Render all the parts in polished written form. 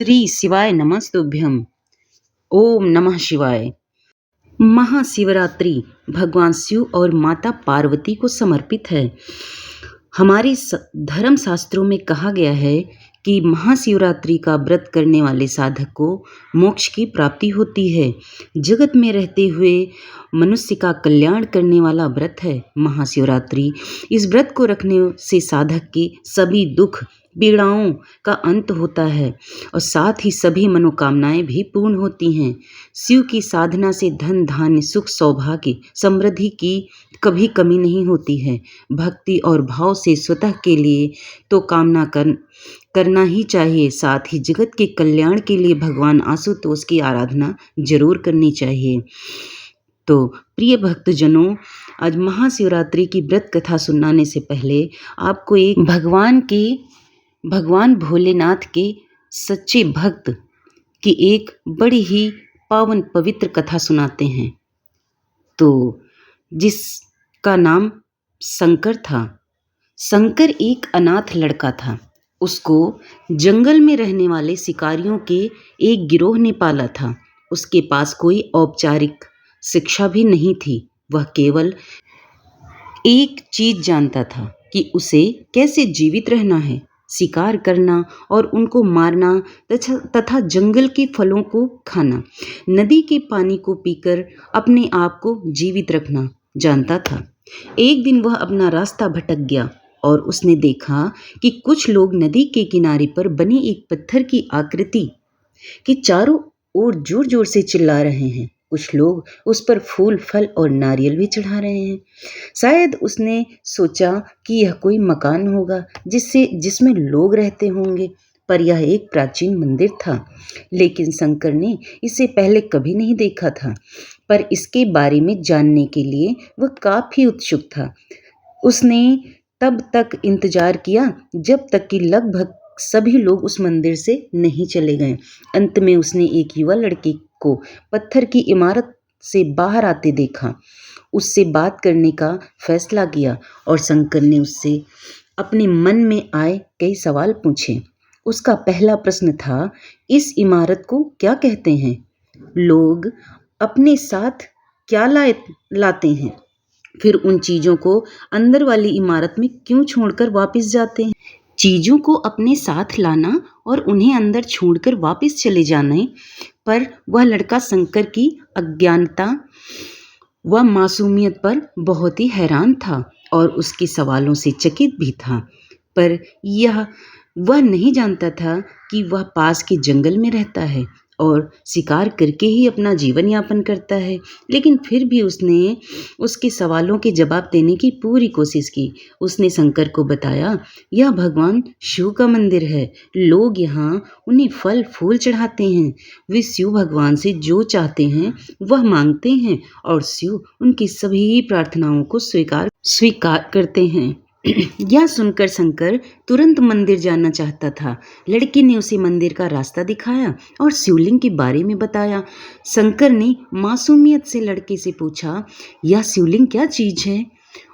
श्री शिवाय नमस्तुभ्यम। ओम नमः शिवाय। महाशिवरात्रि भगवान शिव और माता पार्वती को समर्पित है। हमारे धर्म शास्त्रों में कहा गया है कि महाशिवरात्रि का व्रत करने वाले साधक को मोक्ष की प्राप्ति होती है। जगत में रहते हुए मनुष्य का कल्याण करने वाला व्रत है महाशिवरात्रि। इस व्रत को रखने से साधक के सभी दुख पीड़ाओं का अंत होता है और साथ ही सभी मनोकामनाएं भी पूर्ण होती हैं। शिव की साधना से धन धान्य सुख सौभाग्य समृद्धि की कभी कमी नहीं होती है। भक्ति और भाव से स्वतः के लिए तो कामना करना ही चाहिए, साथ ही जगत के कल्याण के लिए भगवान आशुतोष की आराधना जरूर करनी चाहिए। तो प्रिय भक्तजनों, आज महाशिवरात्रि की व्रत कथा सुनाने से पहले आपको एक भगवान भोलेनाथ के सच्चे भक्त की एक बड़ी ही पावन पवित्र कथा सुनाते हैं। तो जिसका नाम शंकर था। शंकर एक अनाथ लड़का था। उसको जंगल में रहने वाले शिकारियों के एक गिरोह ने पाला था। उसके पास कोई औपचारिक शिक्षा भी नहीं थी। वह केवल एक चीज जानता था कि उसे कैसे जीवित रहना है, शिकार करना और उनको मारना तथा जंगल के फलों को खाना, नदी के पानी को पीकर अपने आप को जीवित रखना जानता था। एक दिन वह अपना रास्ता भटक गया और उसने देखा कि कुछ लोग नदी के किनारे पर बनी एक पत्थर की आकृति के चारों ओर जोर जोर से चिल्ला रहे हैं। कुछ लोग उस पर फूल फल और नारियल भी चढ़ा रहे हैं। शायद उसने सोचा कि यह कोई मकान होगा जिसमें लोग रहते होंगे, पर यह एक प्राचीन मंदिर था। लेकिन शंकर ने इसे पहले कभी नहीं देखा था, पर इसके बारे में जानने के लिए वह काफी उत्सुक था। उसने तब तक इंतजार किया जब तक कि लगभग सभी लोग उस मंदिर से नहीं चले गए। अंत में उसने एक युवा लड़के को पत्थर की इमारत से बाहर आते देखा। उससे बात करने का फैसला किया और शंकर ने उससे अपने मन में आए कई सवाल पूछे। उसका पहला प्रश्न था, इस इमारत को क्या कहते हैं? लोग अपने साथ क्या लाते हैं? फिर उन चीजों को अंदर वाली इमारत में क्यों छोड़कर वापस जाते हैं? चीजों को अपने साथ लाना और उन्हें अंदर छोड़कर वापस चले जाने पर वह लड़का शंकर की अज्ञानता व मासूमियत पर बहुत ही हैरान था और उसके सवालों से चकित भी था। पर वह नहीं जानता था कि वह पास के जंगल में रहता है और शिकार करके ही अपना जीवन यापन करता है। लेकिन फिर भी उसने उसके सवालों के जवाब देने की पूरी कोशिश की। उसने शंकर को बताया, यह भगवान शिव का मंदिर है। लोग यहाँ उन्हें फल फूल चढ़ाते हैं। वे शिव भगवान से जो चाहते हैं वह मांगते हैं और शिव उनकी सभी प्रार्थनाओं को स्वीकार करते हैं। यह सुनकर शंकर तुरंत मंदिर जाना चाहता था। लड़के ने उसे मंदिर का रास्ता दिखाया और शिवलिंग के बारे में बताया। शंकर ने मासूमियत से लड़के से पूछा, यह शिवलिंग क्या चीज है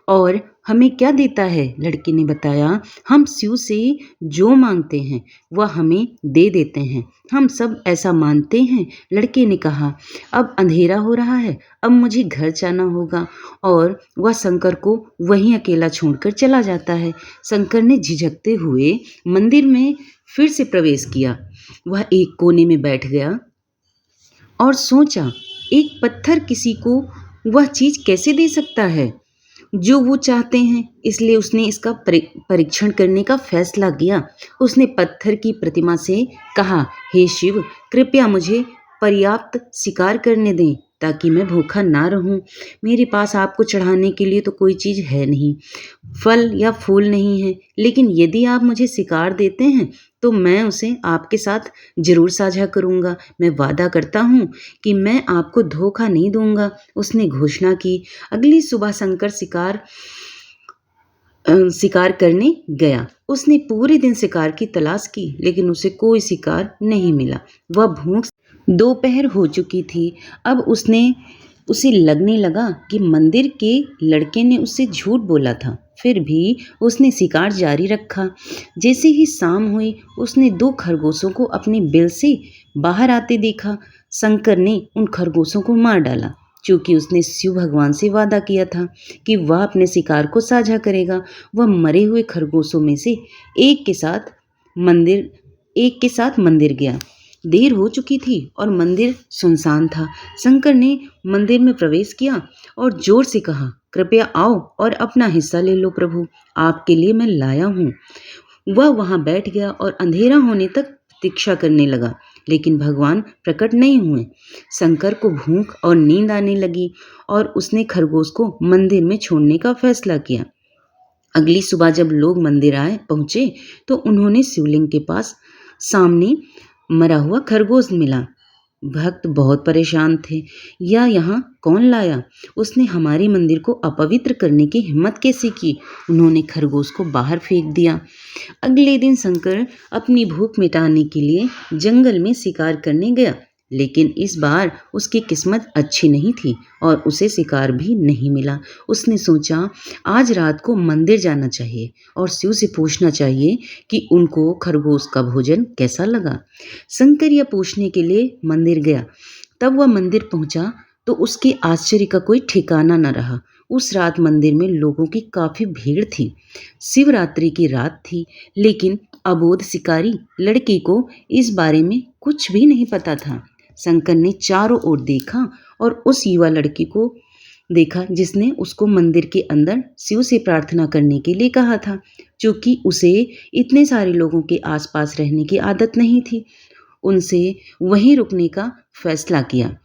और हमें क्या देता है? लड़के ने बताया, हम शिव से जो मांगते हैं वह हमें दे देते हैं। हम सब ऐसा मानते हैं। लड़के ने कहा, अब अंधेरा हो रहा है, अब मुझे घर जाना होगा। और वह शंकर को वहीं अकेला छोड़कर चला जाता है। शंकर ने झिझकते हुए मंदिर में फिर से प्रवेश किया। वह एक कोने में बैठ गया और सोचा, एक पत्थर किसी को वह चीज कैसे दे सकता है जो वो चाहते हैं? इसलिए उसने इसका परीक्षण करने का फैसला किया। उसने पत्थर की प्रतिमा से कहा, हे शिव, कृपया मुझे पर्याप्त शिकार करने दें ताकि मैं भूखा ना रहूं। मेरे पास आपको चढ़ाने के लिए तो कोई चीज़ है नहीं, फल या फूल नहीं है, लेकिन यदि आप मुझे शिकार देते हैं तो मैं उसे आपके साथ जरूर साझा करूंगा। मैं वादा करता हूँ कि मैं आपको धोखा नहीं दूंगा। उसने घोषणा की। अगली सुबह शंकर शिकार करने गया। उसने पूरे दिन शिकार की तलाश की, लेकिन उसे कोई शिकार नहीं मिला। वह भूख दोपहर हो चुकी थी। अब उसने उसे लगने लगा कि मंदिर के लड़के ने उससे झूठ बोला था। फिर भी उसने शिकार जारी रखा। जैसे ही शाम हुई, उसने 2 खरगोशों को अपने बिल से बाहर आते देखा। शंकर ने उन खरगोशों को मार डाला, क्योंकि उसने शिव भगवान से वादा किया था कि वह अपने शिकार को साझा करेगा। वह मरे हुए खरगोशों में से एक के साथ मंदिर गया। देर हो चुकी थी और मंदिर सुनसान था। शंकर ने मंदिर में प्रवेश किया और जोर से कहा, कृपया आओ और अपना हिस्सा ले लो प्रभु, आपके लिए मैं लाया हूँ। वह वहां बैठ गया और अंधेरा होने तक प्रतीक्षा करने लगा, लेकिन भगवान प्रकट नहीं हुए। शंकर को भूख और नींद आने लगी और उसने खरगोश को मंदिर में छोड़ने का फैसला किया। अगली सुबह जब लोग मंदिर पहुंचे तो उन्होंने शिवलिंग के पास सामने मरा हुआ खरगोश मिला। भक्त बहुत परेशान थे। यहाँ कौन लाया? उसने हमारे मंदिर को अपवित्र करने की हिम्मत कैसे की? उन्होंने खरगोश को बाहर फेंक दिया। अगले दिन शंकर अपनी भूख मिटाने के लिए जंगल में शिकार करने गया, लेकिन इस बार उसकी किस्मत अच्छी नहीं थी और उसे शिकार भी नहीं मिला। उसने सोचा, आज रात को मंदिर जाना चाहिए और शिव से पूछना चाहिए कि उनको खरगोश का भोजन कैसा लगा। शंकर यह पूछने के लिए मंदिर गया। तब वह मंदिर पहुंचा तो उसके आश्चर्य का कोई ठिकाना न रहा। उस रात मंदिर में लोगों की काफी भीड़ थी। शिवरात्रि की रात थी, लेकिन अबोध शिकारी लड़के को इस बारे में कुछ भी नहीं पता था। शंकर ने चारों ओर देखा और उस युवा लड़की को देखा जिसने उसको मंदिर के अंदर शिव से प्रार्थना करने के लिए कहा था, क्योंकि उसे इतने सारे लोगों के आसपास रहने की आदत नहीं थी। उनसे वहीं रुकने का फैसला किया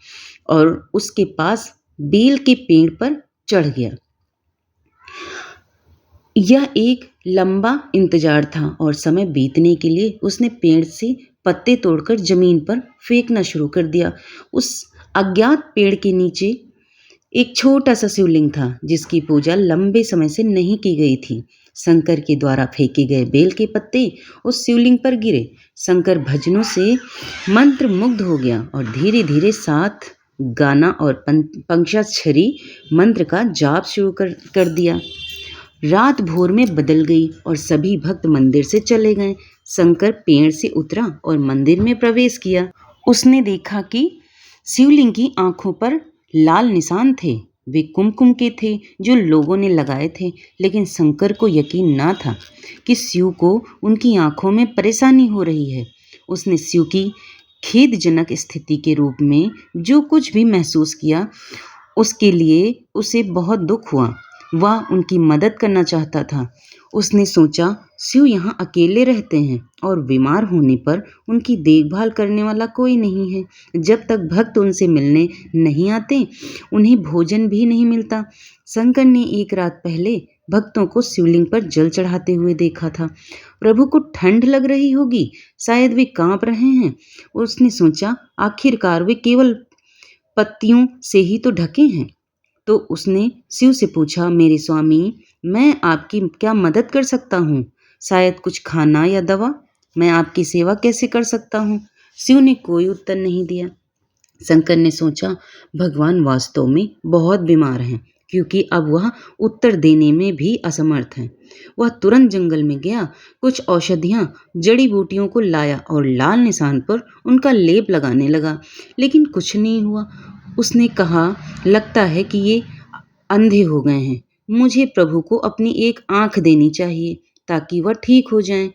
और उसके पास बेल के पेड़ पर चढ़ गया। यह एक लंबा इंतजार था और समय बीतने के लिए उसने पेड़ से पत्ते तोड़कर जमीन पर फेंकना शुरू कर दिया। उस अज्ञात पेड़ के नीचे एक छोटा सा शिवलिंग था, जिसकी पूजा लंबे समय से नहीं की गई थी। शंकर के द्वारा फेंके गए बेल के पत्ते उस शिवलिंग पर गिरे। शंकर भजनों से मंत्र मुग्ध हो गया और धीरे धीरे साथ गाना और पंचाक्षरी मंत्र का जाप शुरू कर दिया। रात भोर में बदल गई और सभी भक्त मंदिर से चले गए। शंकर पेड़ से उतरा और मंदिर में प्रवेश किया। उसने देखा कि शिवलिंग की आंखों पर लाल निशान थे। वे कुमकुम के थे जो लोगों ने लगाए थे, लेकिन शंकर को यकीन ना था कि शिव को उनकी आंखों में परेशानी हो रही है। उसने शिव की खेदजनक स्थिति के रूप में जो कुछ भी महसूस किया, उसके लिए उसे बहुत दुख हुआ। वह उनकी मदद करना चाहता था। उसने सोचा, शिव यहाँ अकेले रहते हैं और बीमार होने पर उनकी देखभाल करने वाला कोई नहीं है। जब तक भक्त उनसे मिलने नहीं आते, उन्हें भोजन भी नहीं मिलता। शंकर ने एक रात पहले भक्तों को शिवलिंग पर जल चढ़ाते हुए देखा था। प्रभु को ठंड लग रही होगी, शायद वे कांप रहे हैं। उसने सोचा, आखिरकार वे केवल पत्तियों से ही तो ढके हैं। तो उसने शिव से पूछा, मेरे स्वामी, मैं आपकी क्या मदद कर सकता हूँ? शायद कुछ खाना या दवा? मैं आपकी सेवा कैसे कर सकता हूँ? शिव ने कोई उत्तर नहीं दिया। शंकर ने सोचा, भगवान वास्तव में बहुत बीमार हैं, क्योंकि अब वह उत्तर देने में भी असमर्थ हैं। वह तुरंत जंगल में गया, कुछ औषधियाँ, जड़ी बूटियों को लाया और लाल निशान पर उनका लेप लगाने लगा, लेकिन कुछ नहीं हुआ। उसने कहा, लगता है कि ये अंधे हो गए हैं। मुझे प्रभु को अपनी एक आंख देनी चाहिए ताकि वह ठीक हो जाएं।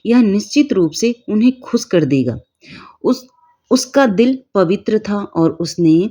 यह निश्चित रूप से उन्हें खुश कर देगा। उसका दिल पवित्र था और उसने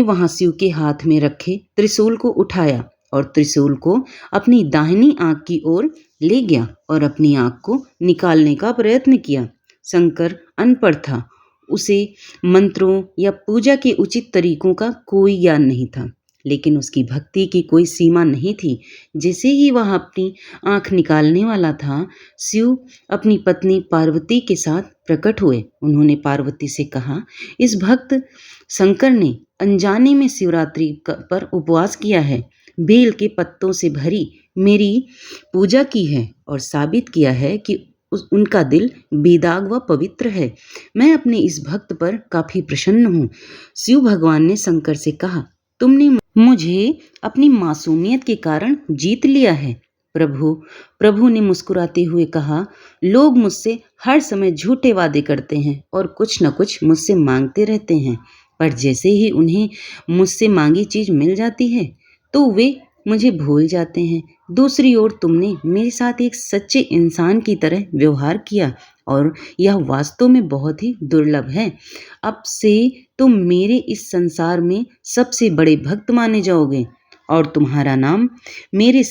वहां शिव के हाथ में रखे त्रिशूल को उठाया और त्रिशूल को अपनी दाहिनी आंख की ओर ले गया और अपनी आंख को निकालने का प्रयत्न किया। शंकर अनपढ़ था। उसे मंत्रों या पूजा के उचित तरीकों का कोई ज्ञान नहीं था, लेकिन उसकी भक्ति की कोई सीमा नहीं थी। जैसे ही वह अपनी आंख निकालने वाला था, शिव अपनी पत्नी पार्वती के साथ प्रकट हुए। उन्होंने पार्वती से कहा, इस भक्त शंकर ने अनजाने में शिवरात्रि पर उपवास किया है, बेल के पत्तों से भरी मेरी पूजा की है और साबित किया है कि उनका दिल बेदाग व पवित्र है। मैं अपने इस भक्त पर काफी प्रसन्न हूँ। शिव भगवान ने शंकर से कहा, तुमने मुझे अपनी मासूमियत के कारण जीत लिया है। प्रभु ने मुस्कुराते हुए कहा, लोग मुझसे हर समय झूठे वादे करते हैं और कुछ न कुछ मुझसे मांगते रहते हैं, पर जैसे ही उन्हें मुझसे मांगी चीज मिल जाती है तो वे मुझे भूल जाते हैं। दूसरी ओर तुमने मेरे साथ एक सच्चे इंसान की तरह व्यवहार किया और यह वास्तव में बहुत ही दुर्लभ है। अब से तुम मेरे इस संसार में सबसे बड़े भक्त माने जाओगे और तुम्हारा नाम मेरे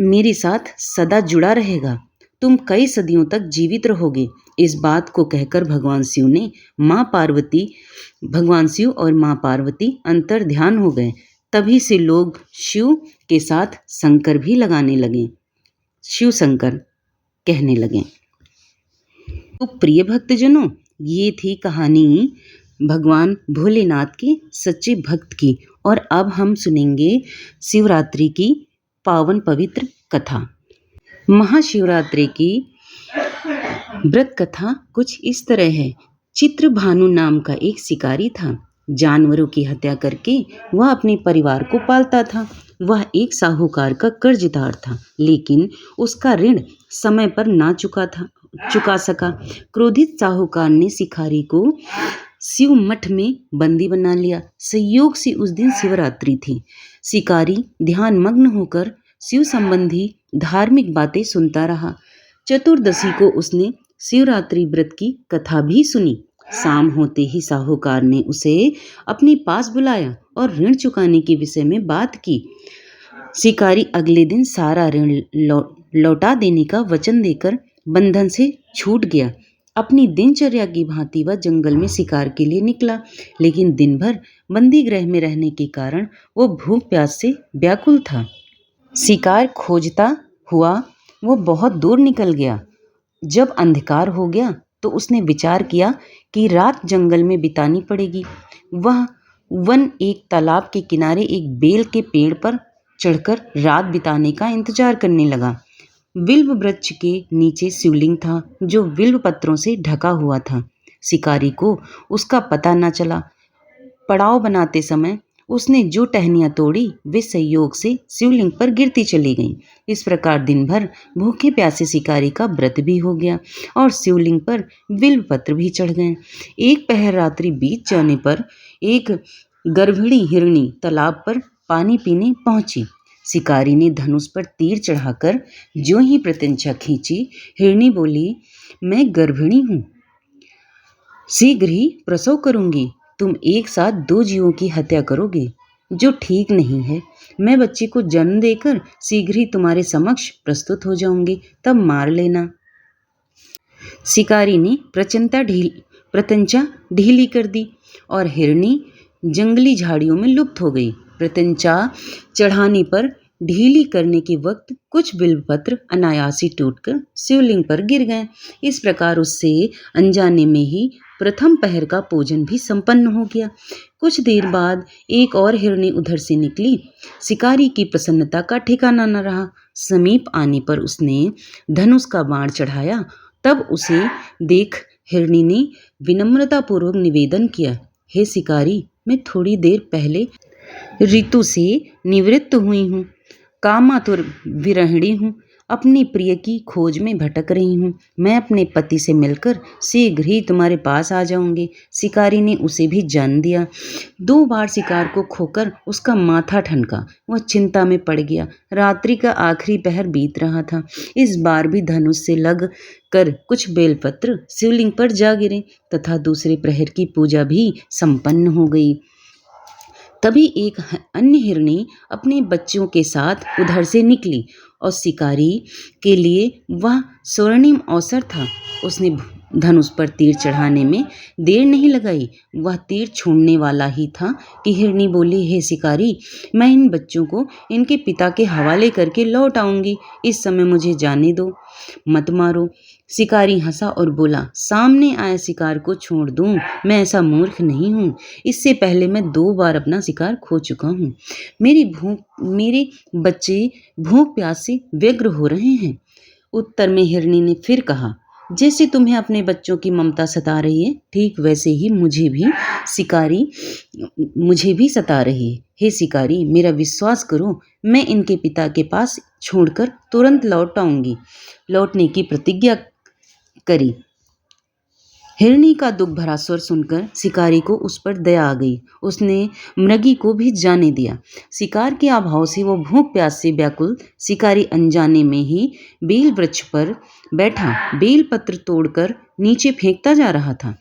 मेरे साथ सदा जुड़ा रहेगा। तुम कई सदियों तक जीवित रहोगे। इस बात को कहकर भगवान शिव और माँ पार्वती अंतर ध्यान हो गए। तभी से लोग शिव के साथ शंकर भी लगाने लगे, शिव शंकर कहने लगे। तो प्रिय भक्तजनों, ये थी कहानी भगवान भोलेनाथ के सच्चे भक्त की। और अब हम सुनेंगे शिवरात्रि की पावन पवित्र कथा। महाशिवरात्रि की व्रत कथा कुछ इस तरह है। चित्रभानु नाम का एक शिकारी था। जानवरों की हत्या करके वह अपने परिवार को पालता था। वह एक साहूकार का कर्जदार था, लेकिन उसका ऋण समय पर ना चुका सका। क्रोधित साहूकार ने शिकारी को शिव मठ में बंदी बना लिया। संयोग से उस दिन शिवरात्रि थी। शिकारी ध्यान मग्न होकर शिव संबंधी धार्मिक बातें सुनता रहा। चतुर्दशी को उसने शिवरात्रि व्रत की कथा भी सुनी। शाम होते ही साहूकार ने उसे अपने पास बुलाया और ऋण चुकाने के विषय में बात की। शिकारी अगले दिन सारा ऋण लौटा देने का वचन देकर बंधन से छूट गया। अपनी दिनचर्या की भांति वह जंगल में शिकार के लिए निकला, लेकिन दिन भर बंदी गृह में रहने के कारण वो भूख प्यास से व्याकुल था। शिकार खोजता हुआ वो बहुत दूर निकल गया। जब अंधकार हो गया तो उसने विचार किया कि रात जंगल में बितानी पड़ेगी। वह एक तालाब के किनारे एक बेल के पेड़ पर चढ़कर रात बिताने का इंतजार करने लगा। बिल्व वृक्ष के नीचे शिवलिंग था, जो बिल्व पत्रों से ढका हुआ था। शिकारी को उसका पता न चला। पड़ाव बनाते समय उसने जो टहनियाँ तोड़ी वे संयोग से शिवलिंग पर गिरती चली गईं। इस प्रकार दिन भर भूखे प्यासे शिकारी का व्रत भी हो गया और शिवलिंग पर बिल्व पत्र भी चढ़ गए। एक पहर रात्रि बीत जाने पर एक गर्भिणी हिरणी तालाब पर पानी पीने पहुंची। शिकारी ने धनुष पर तीर चढ़ाकर जो ही प्रत्यंचा खींची, हिरणी बोली, मैं गर्भिणी हूँ, शीघ्र ही प्रसव करूंगी। तुम एक साथ 2 जीवों की हत्या करोगे, जो ठीक नहीं है। मैं बच्चे को जन्म देकर शीघ्र ही तुम्हारे समक्ष प्रस्तुत हो जाऊंगी, तब मार लेना। शिकारी ने प्रत्यंचा ढीली कर दी और हिरणी जंगली झाड़ियों में लुप्त हो गई। प्रत्यंचा चढ़ाने पर ढीली करने के वक्त कुछ बिल्वपत्र अनायास ही टूटकर शिवलिंग पर गिर गए। इस प्रकार उससे अनजाने में ही प्रथम पहर का पूजन भी संपन्न हो गया। कुछ देर बाद एक और हिरणी उधर से निकली। शिकारी की प्रसन्नता का ठिकाना न रहा। समीप आने पर उसने धनुष का बाण चढ़ाया। तब उसे देख हिरणी ने विनम्रतापूर्वक निवेदन किया, हे शिकारी, मैं थोड़ी देर पहले ऋतु से निवृत्त हुई हूँ, कामातुर विरहिणी हूँ, अपने प्रिय की खोज में भटक रही हूँ। मैं अपने पति से मिलकर शीघ्र ही तुम्हारे पास आ जाऊंगी। शिकारी ने उसे भी जान दिया। 2 बार शिकार को खोकर उसका माथा ठनका। वह चिंता में पड़ गया। रात्रि का आखिरी पहर बीत रहा था। इस बार भी धनुष से लग कर कुछ बेलपत्र शिवलिंग पर जा गिरे तथा दूसरे प्रहर की पूजा भी संपन्न हो गई। तभी एक अन्य हिरणी अपने बच्चों के साथ उधर से निकली और शिकारी के लिए वह स्वर्णिम अवसर था। उसने धनुष पर तीर चढ़ाने में देर नहीं लगाई। वह तीर छोड़ने वाला ही था कि हिरणी बोली, हे शिकारी, मैं इन बच्चों को इनके पिता के हवाले करके लौट आऊंगी। इस समय मुझे जाने दो, मत मारो। शिकारी हंसा और बोला, सामने आए शिकार को छोड़ दूं? मैं ऐसा मूर्ख नहीं हूँ। इससे पहले मैं 2 बार अपना शिकार खो चुका हूँ। मेरे बच्चे भूख प्यास से व्यग्र हो रहे हैं। उत्तर में हिरनी ने फिर कहा, जैसे तुम्हें अपने बच्चों की ममता सता रही है, ठीक वैसे ही मुझे भी सता रही है। हे शिकारी, मेरा विश्वास करो, मैं इनके पिता के पास छोड़कर तुरंत लौटने की प्रतिज्ञा करी। हिरनी का दुख भरा स्वर सुनकर शिकारी को उस पर दया आ गई। उसने मृगी को भी जाने दिया। शिकार के अभाव से वो भूख प्यास से व्याकुल शिकारी अनजाने में ही बेल वृक्ष पर बैठा बेल पत्र तोड़कर नीचे फेंकता जा रहा था।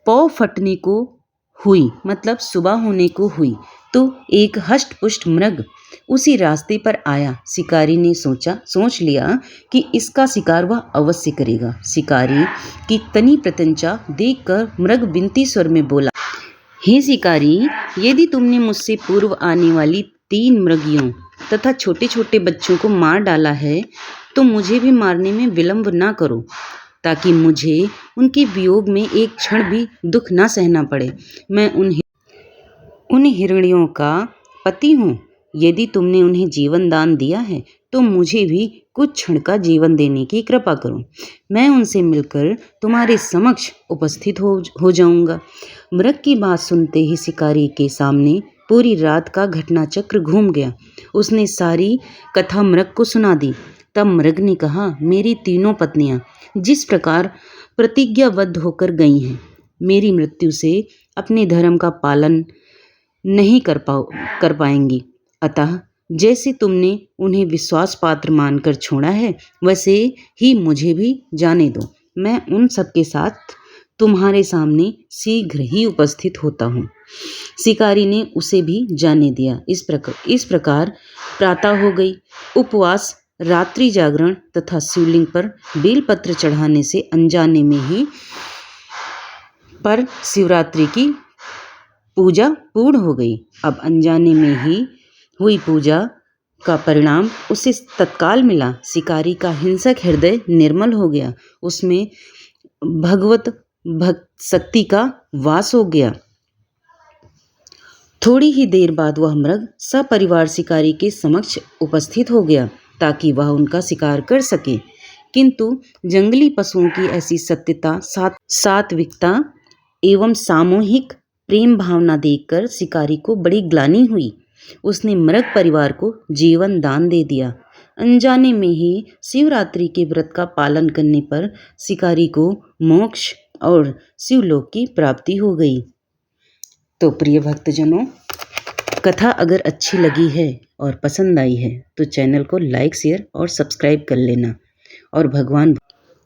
पौ फटने को हुई, मतलब सुबह होने को हुई, तो एक हष्ट-पुष्ट मृग उसी रास्ते पर आया। शिकारी ने सोच लिया कि इसका शिकार वह अवश्य करेगा। शिकारी की तनी प्रत्यंचा देखकर मृग विनती स्वर में बोला, हे शिकारी, यदि तुमने मुझसे पूर्व आने वाली 3 मृगियों तथा छोटे छोटे बच्चों को मार डाला है, तो मुझे भी मारने में विलंब न करो, ताकि मुझे उनके वियोग में एक क्षण भी दुख न सहना पड़े। मैं उन हिरनियों का पति हूँ। यदि तुमने उन्हें जीवन दान दिया है, तो मुझे भी कुछ क्षण का जीवन देने की कृपा करो। मैं उनसे मिलकर तुम्हारे समक्ष उपस्थित हो जाऊंगा। मृग की बात सुनते ही शिकारी के सामने पूरी रात का घटनाचक्र घूम गया। उसने सारी कथा मृग को सुना दी। तब मृग ने कहा, मेरी तीनों पत्नियां जिस प्रकार प्रतिज्ञाबद्ध होकर गई हैं, मेरी मृत्यु से अपने धर्म का पालन नहीं कर पाएंगी। अतः जैसे तुमने उन्हें विश्वास पात्र मानकर छोड़ा है, वैसे ही मुझे भी जाने दो। मैं उन सबके साथ तुम्हारे सामने शीघ्र ही उपस्थित होता हूँ। शिकारी ने उसे भी जाने दिया। इस प्रकार प्रातः हो गई। उपवास, रात्रि जागरण तथा शिवलिंग पर बेलपत्र चढ़ाने से अनजाने में ही पर शिवरात्रि की पूजा पूर्ण हो गई। अब अनजाने में ही हुई पूजा का परिणाम उसे तत्काल मिला। शिकारी का हिंसक हृदय निर्मल हो गया। उसमें भगवत भक्त शक्ति का वास हो गया। थोड़ी ही देर बाद वह मृग सपरिवार शिकारी के समक्ष उपस्थित हो गया, ताकि वह उनका शिकार कर सके। किंतु जंगली पशुओं की ऐसी सत्यता, सात्विकता एवं सामूहिक प्रेम भावना देखकर शिकारी को बड़ी ग्लानि हुई। उसने मृग परिवार को जीवन दान दे दिया। अनजाने में ही शिवरात्रि के व्रत का पालन करने पर शिकारी को मोक्ष और शिवलोक की प्राप्ति हो गई। तो प्रिय भक्तजनों, कथा अगर अच्छी लगी है और पसंद आई है, तो चैनल को लाइक, शेयर और सब्सक्राइब कर लेना।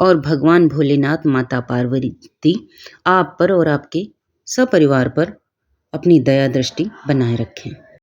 और भगवान भोलेनाथ, माता पार्वती आप पर और आपके सपरिवार पर अपनी दया दृष्टि बनाए रखें।